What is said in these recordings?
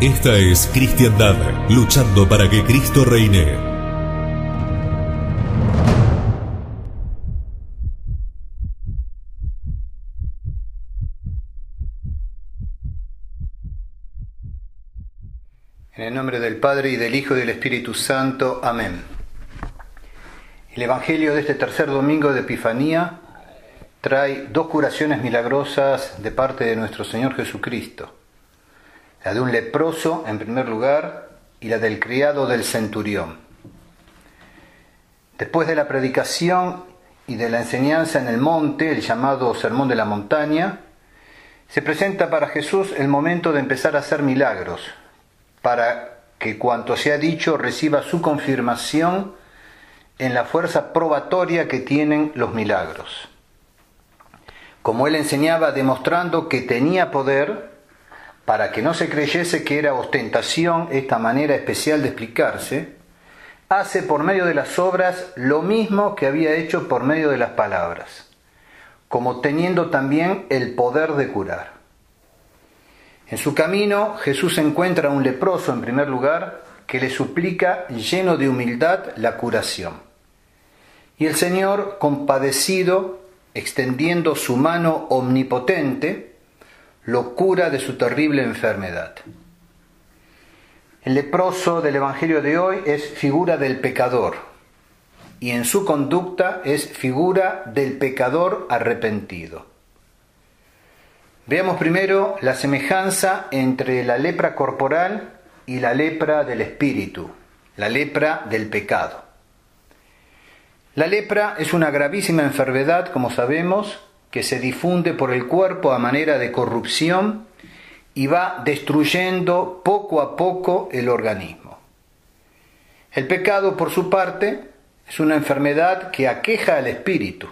Esta es Cristiandad, luchando para que Cristo reine. En el nombre del Padre, y del Hijo, y del Espíritu Santo. Amén. El Evangelio de este tercer domingo de Epifanía trae dos curaciones milagrosas de parte de nuestro Señor Jesucristo. La de un leproso, en primer lugar, y la del criado del centurión. Después de la predicación y de la enseñanza en el monte, el llamado Sermón de la Montaña, se presenta para Jesús el momento de empezar a hacer milagros, para que cuanto se ha dicho reciba su confirmación en la fuerza probatoria que tienen los milagros. Como él enseñaba demostrando que tenía poder, para que no se creyese que era ostentación esta manera especial de explicarse, hace por medio de las obras lo mismo que había hecho por medio de las palabras, como teniendo también el poder de curar. En su camino, Jesús encuentra a un leproso, en primer lugar, que le suplica, lleno de humildad, la curación. Y el Señor, compadecido, extendiendo su mano omnipotente, lo cura de su terrible enfermedad. El leproso del Evangelio de hoy es figura del pecador, y en su conducta es figura del pecador arrepentido. Veamos primero la semejanza entre la lepra corporal y la lepra del espíritu, la lepra del pecado. La lepra es una gravísima enfermedad, como sabemos, que se difunde por el cuerpo a manera de corrupción y va destruyendo poco a poco el organismo. El pecado, por su parte, es una enfermedad que aqueja al espíritu,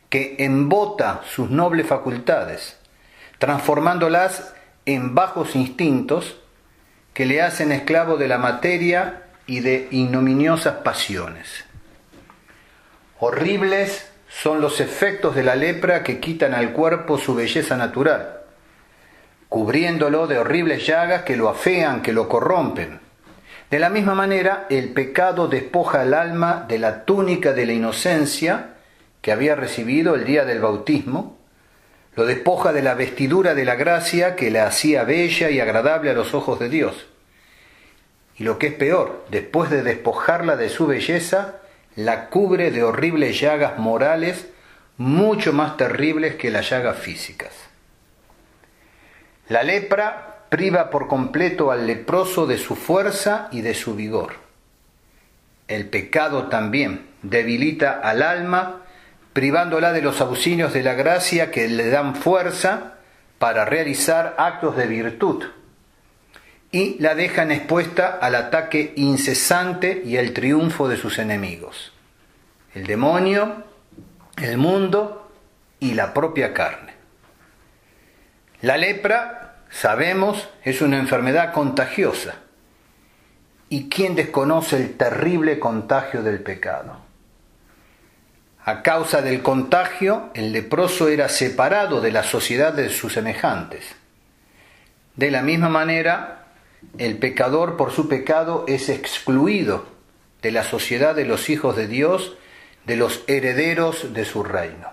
que embota sus nobles facultades, transformándolas en bajos instintos que le hacen esclavo de la materia y de ignominiosas pasiones. Horribles son los efectos de la lepra que quitan al cuerpo su belleza natural, cubriéndolo de horribles llagas que lo afean, que lo corrompen. De la misma manera, el pecado despoja al alma de la túnica de la inocencia que había recibido el día del bautismo, lo despoja de la vestidura de la gracia que la hacía bella y agradable a los ojos de Dios. Y lo que es peor, después de despojarla de su belleza, la cubre de horribles llagas morales mucho más terribles que las llagas físicas. La lepra priva por completo al leproso de su fuerza y de su vigor. El pecado también debilita al alma, privándola de los auxilios de la gracia que le dan fuerza para realizar actos de virtud, y la dejan expuesta al ataque incesante y al triunfo de sus enemigos, el demonio, el mundo y la propia carne. La lepra, sabemos, es una enfermedad contagiosa. ¿Y quién desconoce el terrible contagio del pecado? A causa del contagio, el leproso era separado de la sociedad de sus semejantes. De la misma manera, el pecador por su pecado es excluido de la sociedad de los hijos de Dios, de los herederos de su reino.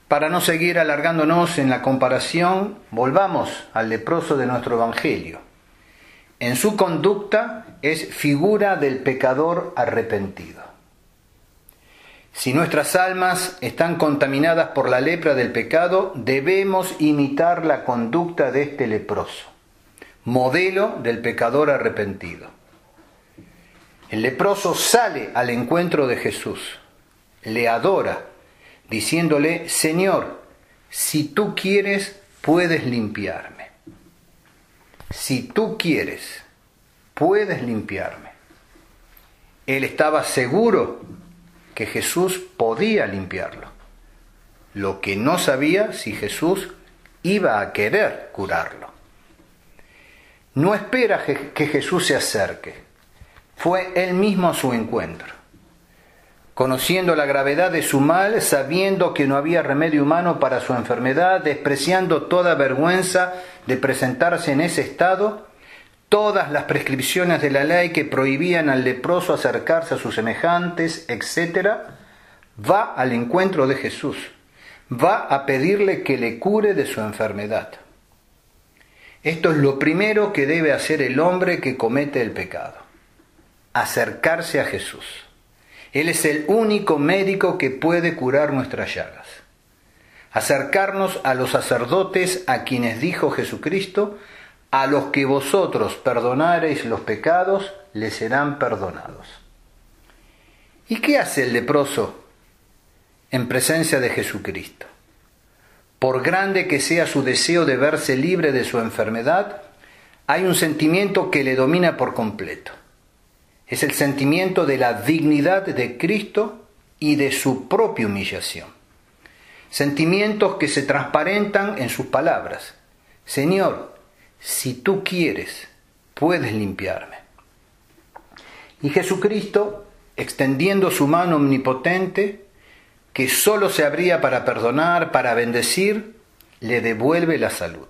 Para no seguir alargándonos en la comparación, volvamos al leproso de nuestro Evangelio. En su conducta es figura del pecador arrepentido. Si nuestras almas están contaminadas por la lepra del pecado, debemos imitar la conducta de este leproso, modelo del pecador arrepentido. El leproso sale al encuentro de Jesús, le adora, diciéndole: Señor, si tú quieres, puedes limpiarme. Si tú quieres, puedes limpiarme. Él estaba seguro que Jesús podía limpiarlo. Lo que no sabía si Jesús iba a querer curarlo. No espera que Jesús se acerque. Fue él mismo a su encuentro. conociendo la gravedad de su mal, sabiendo que no había remedio humano para su enfermedad, despreciando toda vergüenza de presentarse en ese estado, todas las prescripciones de la ley que prohibían al leproso acercarse a sus semejantes, etc., va al encuentro de Jesús, va a pedirle que le cure de su enfermedad. Esto es lo primero que debe hacer el hombre que comete el pecado: acercarse a Jesús. Él es el único médico que puede curar nuestras llagas. Acercarnos a los sacerdotes a quienes dijo Jesucristo: a los que vosotros perdonareis los pecados, les serán perdonados. ¿Y qué hace el leproso en presencia de Jesucristo? Por grande que sea su deseo de verse libre de su enfermedad, hay un sentimiento que le domina por completo. Es el sentimiento de la dignidad de Cristo y de su propia humillación. Sentimientos que se transparentan en sus palabras: Señor, si tú quieres, puedes limpiarme. Y Jesucristo, extendiendo su mano omnipotente, que sólo se abría para perdonar, para bendecir, le devuelve la salud.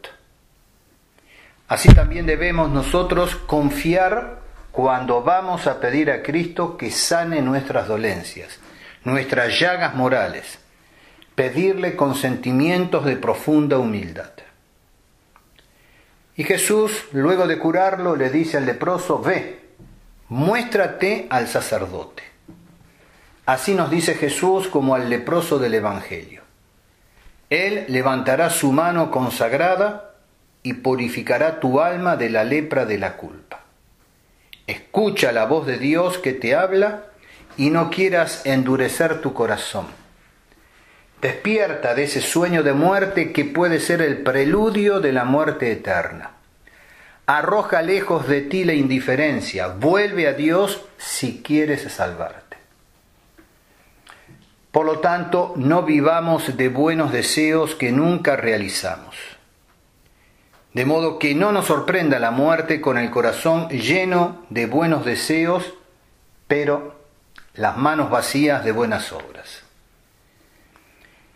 Así también debemos nosotros confiar cuando vamos a pedir a Cristo que sane nuestras dolencias, nuestras llagas morales, pedirle con sentimientos de profunda humildad. Y Jesús, luego de curarlo, le dice al leproso: ve, muéstrate al sacerdote. Así nos dice Jesús como al leproso del Evangelio. Él levantará su mano consagrada y purificará tu alma de la lepra de la culpa. Escucha la voz de Dios que te habla y no quieras endurecer tu corazón. Despierta de ese sueño de muerte que puede ser el preludio de la muerte eterna. Arroja lejos de ti la indiferencia. Vuelve a Dios si quieres salvarte. Por lo tanto, no vivamos de buenos deseos que nunca realizamos. De modo que no nos sorprenda la muerte con el corazón lleno de buenos deseos, pero las manos vacías de buenas obras.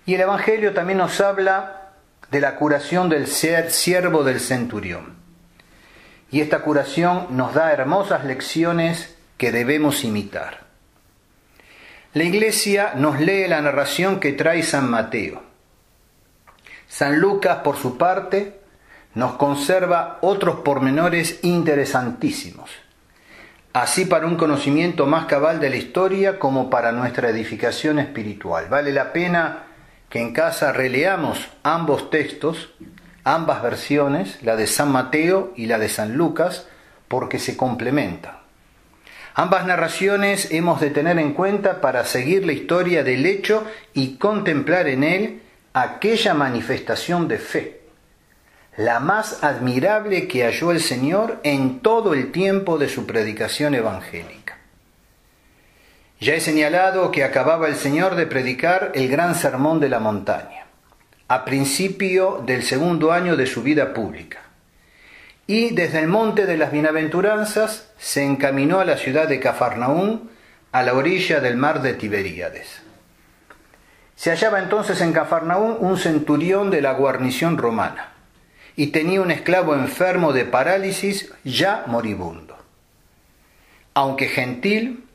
Y el Evangelio también nos habla de la curación del siervo del centurión. Y esta curación nos da hermosas lecciones que debemos imitar. La Iglesia nos lee la narración que trae San Mateo. San Lucas, por su parte, nos conserva otros pormenores interesantísimos, así para un conocimiento más cabal de la historia como para nuestra edificación espiritual. Vale la pena que en casa releamos ambos textos, ambas versiones, la de San Mateo y la de San Lucas, porque se complementan. Ambas narraciones hemos de tener en cuenta para seguir la historia del hecho y contemplar en él aquella manifestación de fe, la más admirable que halló el Señor en todo el tiempo de su predicación evangélica. Ya he señalado que acababa el Señor de predicar el gran sermón de la montaña, a principio del segundo año de su vida pública, y desde el monte de las bienaventuranzas se encaminó a la ciudad de Cafarnaúm, a la orilla del mar de Tiberíades. Se hallaba entonces en Cafarnaúm un centurión de la guarnición romana, y tenía un esclavo enfermo de parálisis ya moribundo. Aunque gentil,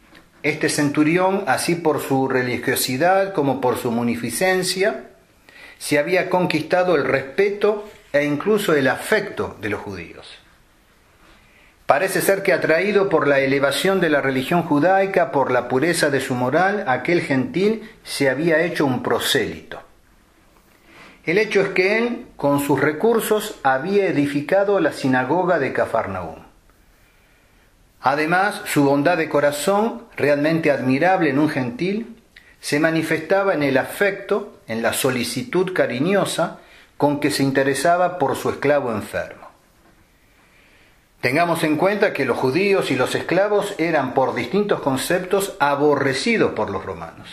este centurión, así por su religiosidad como por su munificencia, se había conquistado el respeto e incluso el afecto de los judíos. Parece ser que, atraído por la elevación de la religión judaica, por la pureza de su moral, aquel gentil se había hecho un prosélito. El hecho es que él, con sus recursos, había edificado la sinagoga de Cafarnaúm. Además, su bondad de corazón, realmente admirable en un gentil, se manifestaba en el afecto, en la solicitud cariñosa con que se interesaba por su esclavo enfermo. Tengamos en cuenta que los judíos y los esclavos eran, por distintos conceptos, aborrecidos por los romanos.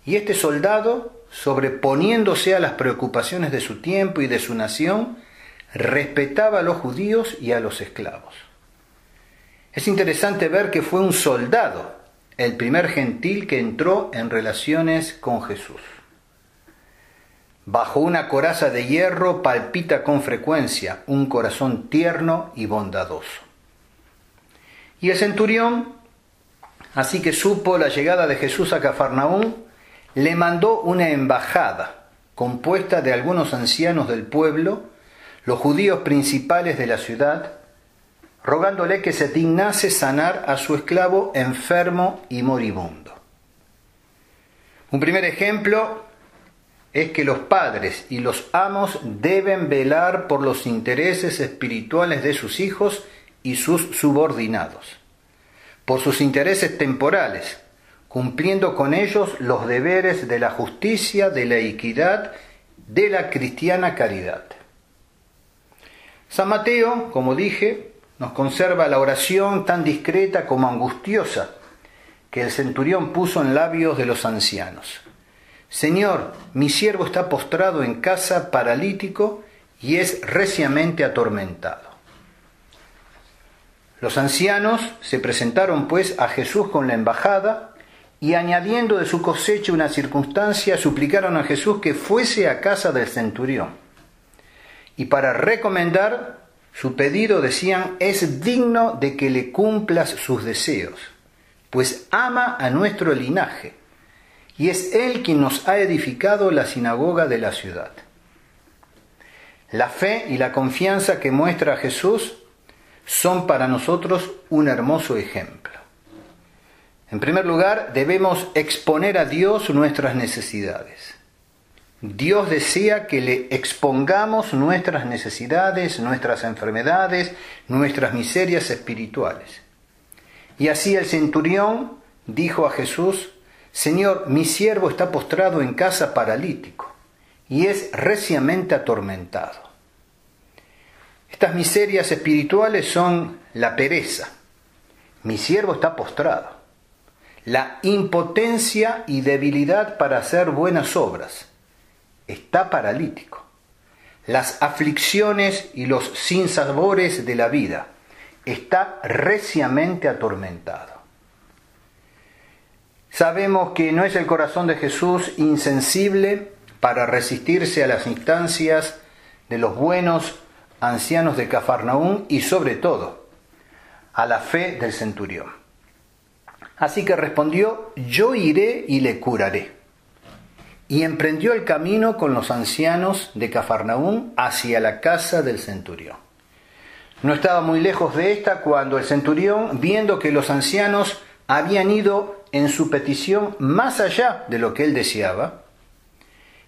Y este soldado, sobreponiéndose a las preocupaciones de su tiempo y de su nación, respetaba a los judíos y a los esclavos. Es interesante ver que fue un soldado el primer gentil que entró en relaciones con Jesús. Bajo una coraza de hierro palpita con frecuencia un corazón tierno y bondadoso. Y el centurión, así que supo la llegada de Jesús a Cafarnaúm, le mandó una embajada compuesta de algunos ancianos del pueblo, los judíos principales de la ciudad, rogándole que se dignase sanar a su esclavo enfermo y moribundo. Un primer ejemplo es que los padres y los amos deben velar por los intereses espirituales de sus hijos y sus subordinados, por sus intereses temporales, cumpliendo con ellos los deberes de la justicia, de la equidad, de la cristiana caridad. San Mateo, como dije, nos conserva la oración tan discreta como angustiosa que el centurión puso en labios de los ancianos. Señor, mi siervo está postrado en casa, paralítico, y es reciamente atormentado. Los ancianos se presentaron pues a Jesús con la embajada y, añadiendo de su cosecha una circunstancia, suplicaron a Jesús que fuese a casa del centurión. Y para recomendar su pedido decían: es digno de que le cumplas sus deseos, pues ama a nuestro linaje, y es Él quien nos ha edificado la sinagoga de la ciudad. La fe y la confianza que muestra Jesús son para nosotros un hermoso ejemplo. En primer lugar, debemos exponer a Dios nuestras necesidades. Dios desea que le expongamos nuestras necesidades, nuestras enfermedades, nuestras miserias espirituales. Y así el centurión dijo a Jesús: Señor, mi siervo está postrado en casa paralítico y es reciamente atormentado. Estas miserias espirituales son la pereza, mi siervo está postrado, la impotencia y debilidad para hacer buenas obras, está paralítico, las aflicciones y los sinsabores de la vida, está reciamente atormentado. Sabemos que no es el corazón de Jesús insensible para resistirse a las instancias de los buenos ancianos de Cafarnaúm y sobre todo a la fe del centurión. Así que respondió: yo iré y le curaré. Y emprendió el camino con los ancianos de Cafarnaúm hacia la casa del centurión. No estaba muy lejos de esta cuando el centurión, viendo que los ancianos habían ido en su petición más allá de lo que él deseaba,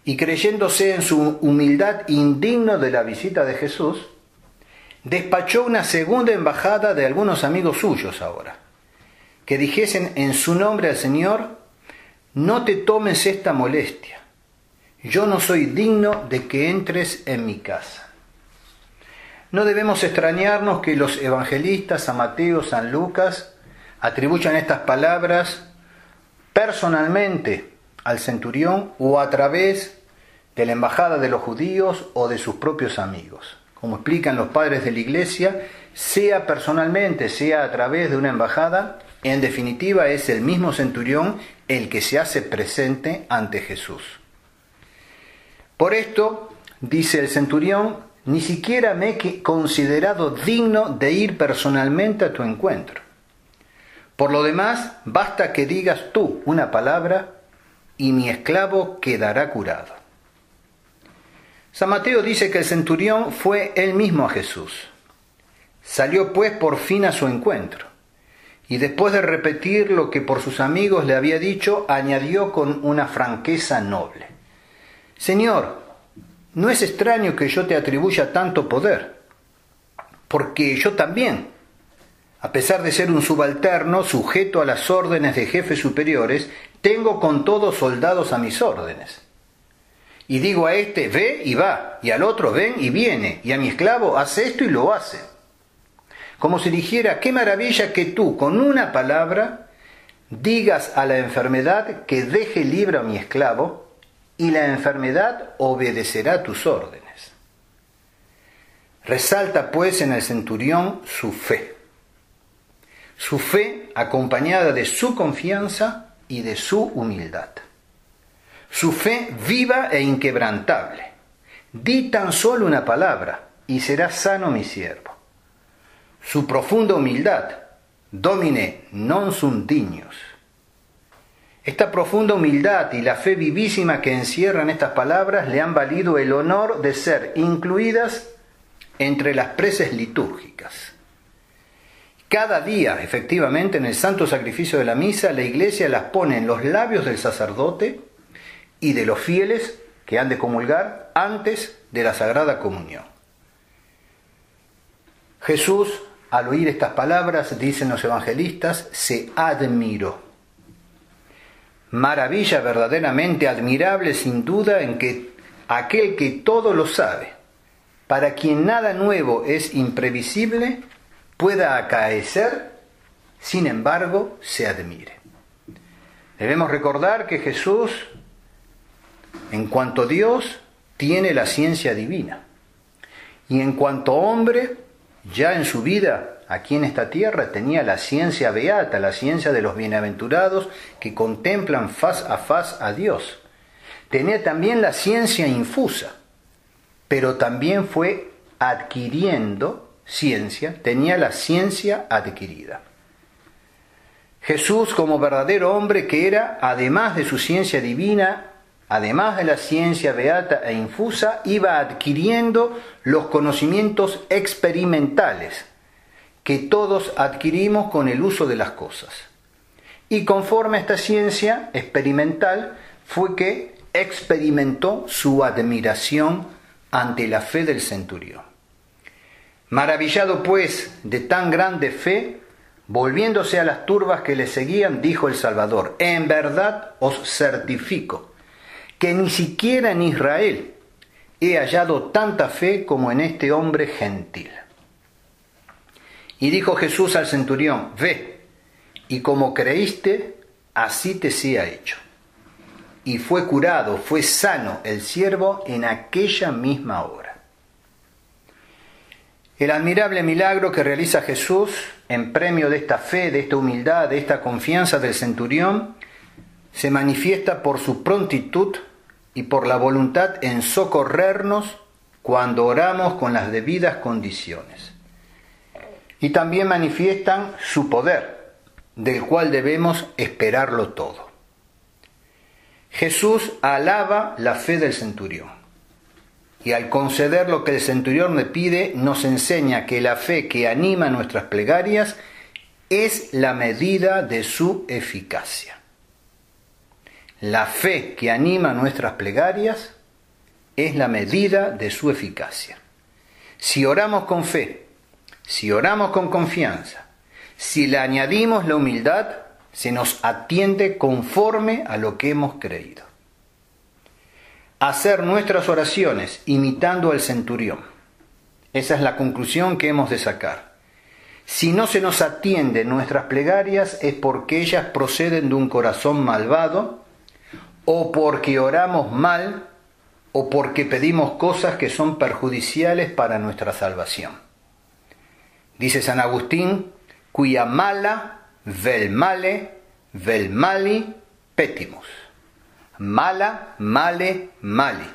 y creyéndose en su humildad indigno de la visita de Jesús, despachó una segunda embajada de algunos amigos suyos ahora, que dijesen en su nombre al Señor: no te tomes esta molestia, yo no soy digno de que entres en mi casa. No debemos extrañarnos que los evangelistas San Mateo, San Lucas, atribuyan estas palabras personalmente al centurión o a través de la embajada de los judíos o de sus propios amigos. Como explican los padres de la Iglesia, sea personalmente, sea a través de una embajada, en definitiva es el mismo centurión el que se hace presente ante Jesús. Por esto, dice el centurión, ni siquiera me he considerado digno de ir personalmente a tu encuentro. Por lo demás, basta que digas tú una palabra y mi esclavo quedará curado. San Mateo dice que el centurión fue él mismo a Jesús. Salió pues por fin a su encuentro, y después de repetir lo que por sus amigos le había dicho, añadió con una franqueza noble: Señor, no es extraño que yo te atribuya tanto poder, porque yo también, a pesar de ser un subalterno sujeto a las órdenes de jefes superiores, tengo con todos soldados a mis órdenes. Y digo a este: ve y va, y al otro: ven y viene, y a mi esclavo: hace esto y lo hace. Como si dijera: qué maravilla que tú, con una palabra, digas a la enfermedad que deje libre a mi esclavo, y la enfermedad obedecerá tus órdenes. Resalta pues en el centurión su fe. su fe acompañada de su confianza y de su humildad. Su fe viva e inquebrantable. Di tan solo una palabra y será sano mi siervo. Su profunda humildad. Domine non sunt dignos. Esta profunda humildad y la fe vivísima que encierran estas palabras le han valido el honor de ser incluidas entre las preces litúrgicas. Cada día, efectivamente, en el santo sacrificio de la misa, la Iglesia las pone en los labios del sacerdote y de los fieles que han de comulgar antes de la Sagrada Comunión. Jesús, al oír estas palabras, dicen los evangelistas, se admiró. Maravilla verdaderamente admirable, sin duda, en que aquel que todo lo sabe, para quien nada nuevo es imprevisible, pueda acaecer, sin embargo, se admire. Debemos recordar que Jesús, en cuanto Dios, tiene la ciencia divina. Y en cuanto hombre, ya en su vida, aquí en esta tierra, tenía la ciencia beata, la ciencia de los bienaventurados que contemplan faz a Dios. Tenía también la ciencia infusa, pero también fue adquiriendo ciencia, tenía la ciencia adquirida. Jesús, como verdadero hombre que era, además de su ciencia divina, además de la ciencia beata e infusa, iba adquiriendo los conocimientos experimentales que todos adquirimos con el uso de las cosas. Y conforme a esta ciencia experimental fue que experimentó su admiración ante la fe del centurión. Maravillado pues de tan grande fe, volviéndose a las turbas que le seguían, dijo el Salvador: en verdad os certifico que ni siquiera en Israel he hallado tanta fe como en este hombre gentil. Y dijo Jesús al centurión: ve, y como creíste, así te sea hecho. Y fue curado, fue sano el siervo en aquella misma hora. El admirable milagro que realiza Jesús en premio de esta fe, de esta humildad, de esta confianza del centurión, se manifiesta por su prontitud y por la voluntad en socorrernos cuando oramos con las debidas condiciones. Y también manifiestan su poder, del cual debemos esperarlo todo. Jesús alaba la fe del centurión, y al conceder lo que el centurión le pide, nos enseña que la fe que anima nuestras plegarias es la medida de su eficacia. La fe que anima nuestras plegarias es la medida de su eficacia. Si oramos con fe, si oramos con confianza, si le añadimos la humildad, se nos atiende conforme a lo que hemos creído. Hacer nuestras oraciones imitando al centurión. Esa es la conclusión que hemos de sacar. Si no se nos atienden nuestras plegarias es porque ellas proceden de un corazón malvado, o porque oramos mal, o porque pedimos cosas que son perjudiciales para nuestra salvación. Dice San Agustín: cuia mala vel male vel mali petimus. Mala, male, mali.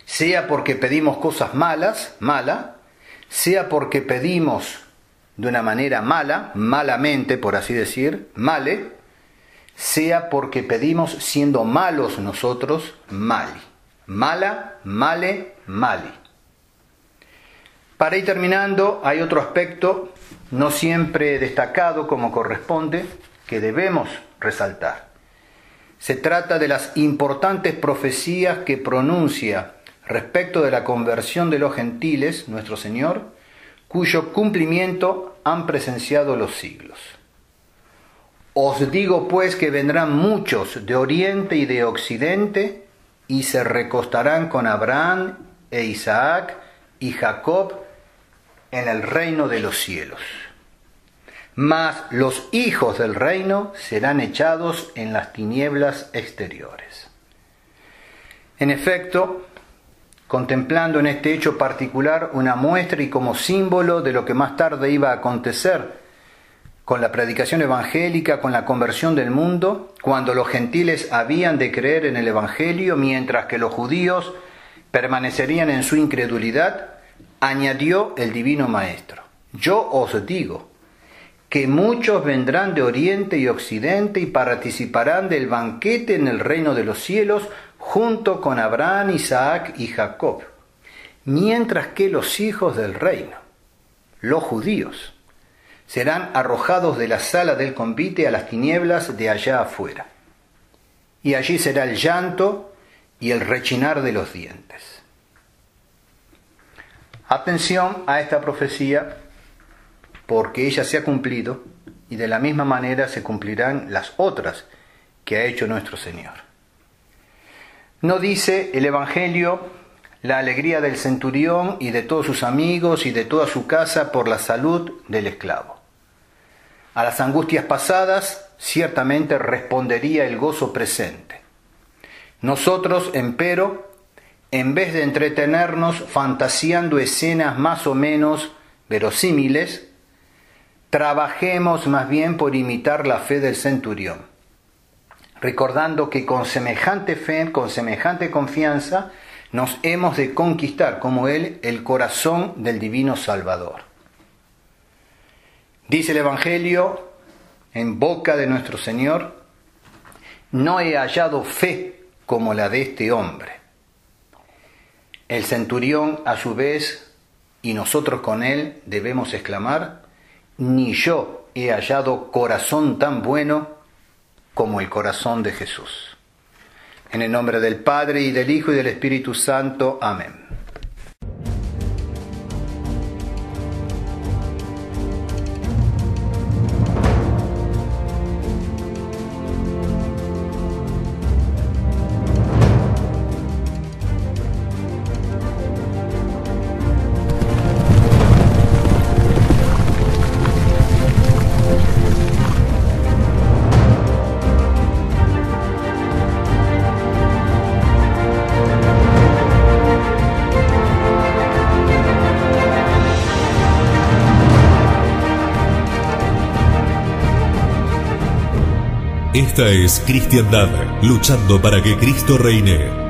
Sea porque pedimos cosas malas, mala, sea porque pedimos de una manera mala, malamente por así decir, male, sea porque pedimos siendo malos nosotros, mali. Mala, male, mali. Para ir terminando, hay otro aspecto no siempre destacado como corresponde, que debemos resaltar. Se trata de las importantes profecías que pronuncia respecto de la conversión de los gentiles, nuestro Señor, cuyo cumplimiento han presenciado los siglos. Os digo pues que vendrán muchos de oriente y de occidente y se recostarán con Abraham e Isaac y Jacob en el reino de los cielos. Mas los hijos del reino serán echados en las tinieblas exteriores. En efecto, contemplando en este hecho particular una muestra y como símbolo de lo que más tarde iba a acontecer con la predicación evangélica, con la conversión del mundo, cuando los gentiles habían de creer en el Evangelio, mientras que los judíos permanecerían en su incredulidad, añadió el Divino Maestro: yo os digo que muchos vendrán de oriente y occidente y participarán del banquete en el reino de los cielos, junto con Abraham, Isaac y Jacob, mientras que los hijos del reino, los judíos, serán arrojados de la sala del convite a las tinieblas de allá afuera. Y allí será el llanto y el rechinar de los dientes. Atención a esta profecía, porque ella se ha cumplido y de la misma manera se cumplirán las otras que ha hecho nuestro Señor. No dice el Evangelio la alegría del centurión y de todos sus amigos y de toda su casa por la salud del esclavo. A las angustias pasadas ciertamente respondería el gozo presente. Nosotros, empero, en vez de entretenernos fantaseando escenas más o menos verosímiles, trabajemos más bien por imitar la fe del centurión, recordando que con semejante fe, con semejante confianza, nos hemos de conquistar, como Él, el corazón del Divino Salvador. Dice el Evangelio, en boca de nuestro Señor: no he hallado fe como la de este hombre. El centurión, a su vez, y nosotros con él, debemos exclamar: ni yo he hallado corazón tan bueno como el corazón de Jesús. En el nombre del Padre, y del Hijo, y del Espíritu Santo. Amén. Esta es Cristiandad, luchando para que Cristo reine.